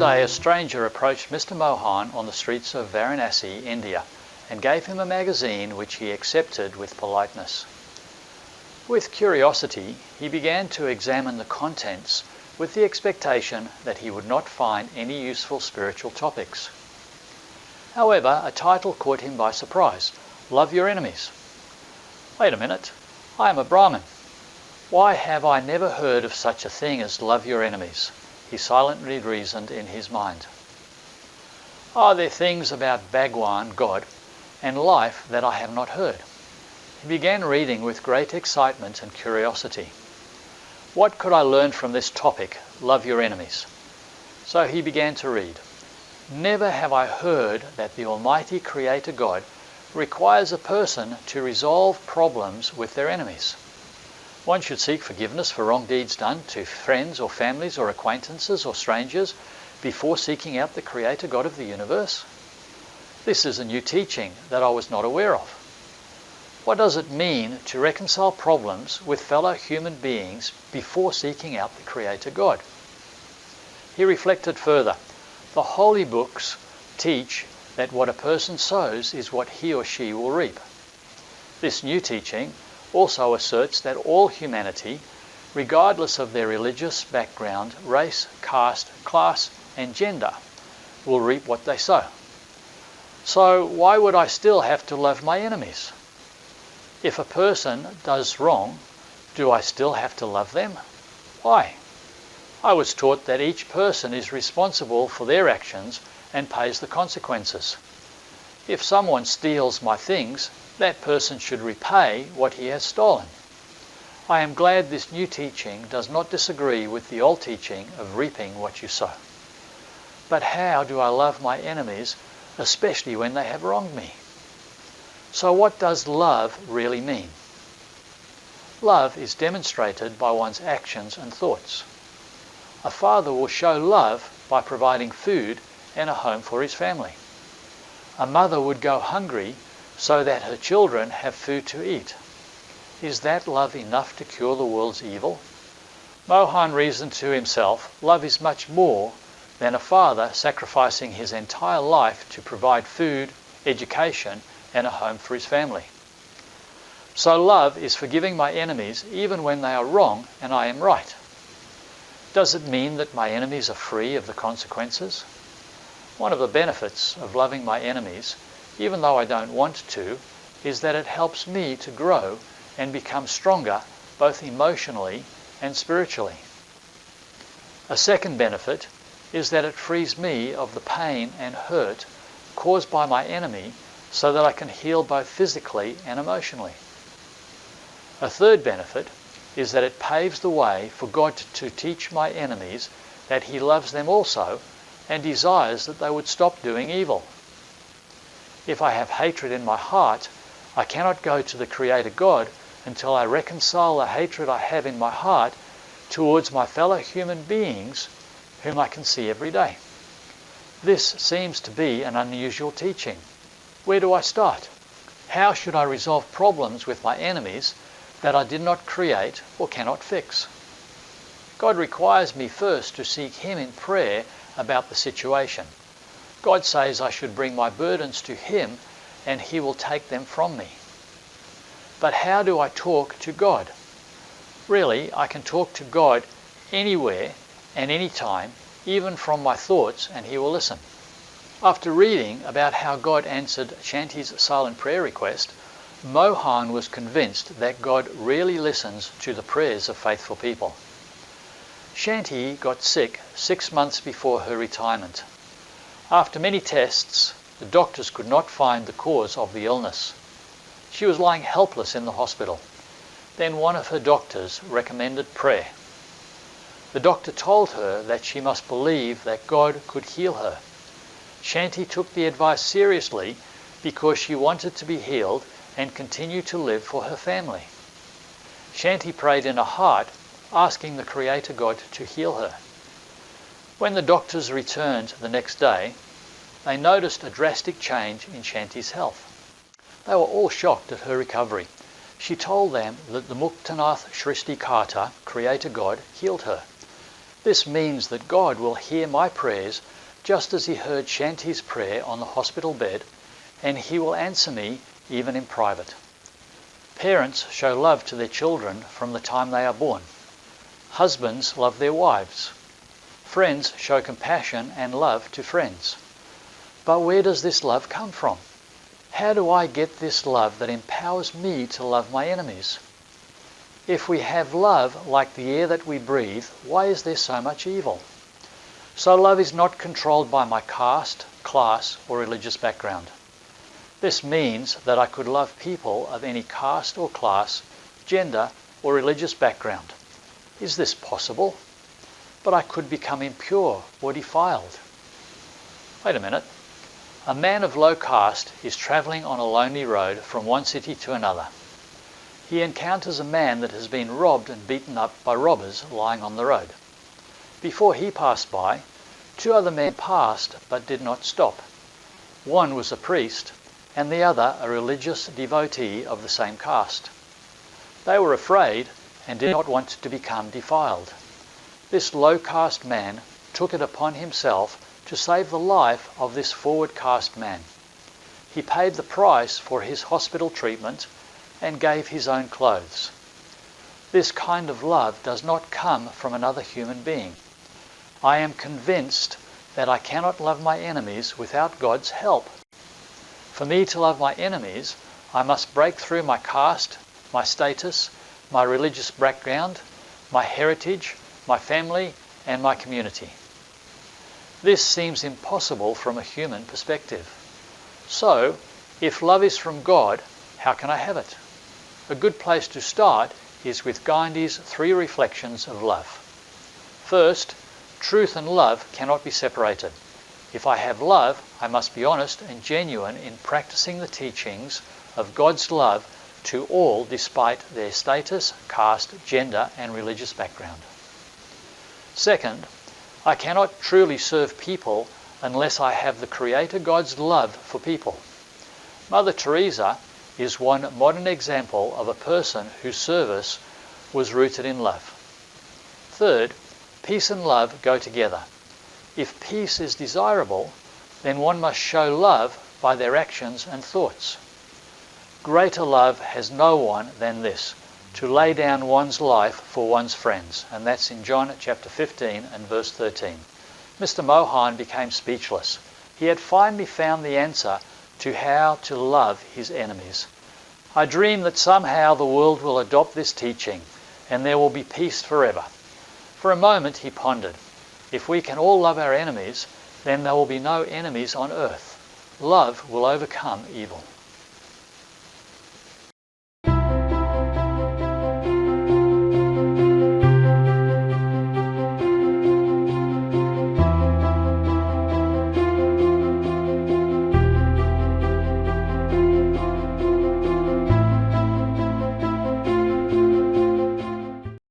day a stranger approached Mr. Mohan on the streets of Varanasi, India, and gave him a magazine which he accepted with politeness. With curiosity, he began to examine the contents with the expectation that he would not find any useful spiritual topics. However, a title caught him by surprise: Love Your Enemies. Wait a minute, I am a Brahmin. Why have I never heard of such a thing as love your enemies? He silently reasoned in his mind. Are there things about Bhagwan, God, and life that I have not heard? He began reading with great excitement and curiosity. What could I learn from this topic, love your enemies? So he began to read. Never have I heard that the Almighty Creator God requires a person to resolve problems with their enemies. One should seek forgiveness for wrong deeds done to friends or families or acquaintances or strangers before seeking out the Creator God of the universe. This is a new teaching that I was not aware of. What does it mean to reconcile problems with fellow human beings before seeking out the Creator God? He reflected further. The holy books teach that what a person sows is what he or she will reap. This new teaching also asserts that all humanity, regardless of their religious background, race, caste, class, and gender, will reap what they sow. So why would I still have to love my enemies? If a person does wrong, do I still have to love them? Why? I was taught that each person is responsible for their actions and pays the consequences. If someone steals my things, that person should repay what he has stolen. I am glad this new teaching does not disagree with the old teaching of reaping what you sow. But how do I love my enemies, especially when they have wronged me? So what does love really mean? Love is demonstrated by one's actions and thoughts. A father will show love by providing food and a home for his family. A mother would go hungry so that her children have food to eat. Is that love enough to cure the world's evil? Mohan reasoned to himself, love is much more than a father sacrificing his entire life to provide food, education, and a home for his family. So love is forgiving my enemies even when they are wrong and I am right. Does it mean that my enemies are free of the consequences? One of the benefits of loving my enemies, even though I don't want to, is that it helps me to grow and become stronger both emotionally and spiritually. A second benefit is that it frees me of the pain and hurt caused by my enemy so that I can heal both physically and emotionally. A third benefit is that it paves the way for God to teach my enemies that He loves them also and desires that they would stop doing evil. If I have hatred in my heart, I cannot go to the Creator God until I reconcile the hatred I have in my heart towards my fellow human beings whom I can see every day. This seems to be an unusual teaching. Where do I start? How should I resolve problems with my enemies that I did not create or cannot fix? God requires me first to seek Him in prayer about the situation. God says I should bring my burdens to Him and He will take them from me. But how do I talk to God? Really, I can talk to God anywhere and anytime, even from my thoughts, and He will listen. After reading about how God answered Shanti's silent prayer request, Mohan was convinced that God really listens to the prayers of faithful people. Shanti got sick 6 months before her retirement. After many tests, the doctors could not find the cause of the illness. She was lying helpless in the hospital. Then one of her doctors recommended prayer. The doctor told her that she must believe that God could heal her. Shanti took the advice seriously because she wanted to be healed and continue to live for her family. Shanti prayed in her heart, asking the Creator God to heal her. When the doctors returned the next day, they noticed a drastic change in Shanti's health. They were all shocked at her recovery. She told them that the Muktanath Shrishti Karta, Creator God, healed her. This means that God will hear my prayers just as he heard Shanti's prayer on the hospital bed, and he will answer me even in private. Parents show love to their children from the time they are born. Husbands love their wives. Friends show compassion and love to friends. But where does this love come from? How do I get this love that empowers me to love my enemies? If we have love like the air that we breathe, why is there so much evil? So love is not controlled by my caste, class, or religious background. This means that I could love people of any caste or class, gender, or religious background. Is this possible? But I could become impure or defiled. Wait a minute. A man of low caste is travelling on a lonely road from one city to another. He encounters a man that has been robbed and beaten up by robbers lying on the road. Before he passed by, two other men passed but did not stop. One was a priest, and the other a religious devotee of the same caste. They were afraid and did not want to become defiled. This low caste man took it upon himself to save the life of this forward caste man. He paid the price for his hospital treatment and gave his own clothes. This kind of love does not come from another human being. I am convinced that I cannot love my enemies without God's help. For me to love my enemies, I must break through my caste, my status, my religious background, my heritage, my family, and my community. This seems impossible from a human perspective. So, if love is from God, how can I have it? A good place to start is with Gandhi's 3 reflections of love. First, truth and love cannot be separated. If I have love, I must be honest and genuine in practicing the teachings of God's love to all despite their status, caste, gender, and religious background. Second, I cannot truly serve people unless I have the Creator God's love for people. Mother Teresa is one modern example of a person whose service was rooted in love. Third, peace and love go together. If peace is desirable, then one must show love by their actions and thoughts. Greater love has no one than this, to lay down one's life for one's friends. And that's in John chapter 15 and verse 13. Mr. Mohan became speechless. He had finally found the answer to how to love his enemies. I dream that somehow the world will adopt this teaching and there will be peace forever. For a moment he pondered. If we can all love our enemies, then there will be no enemies on earth. Love will overcome evil.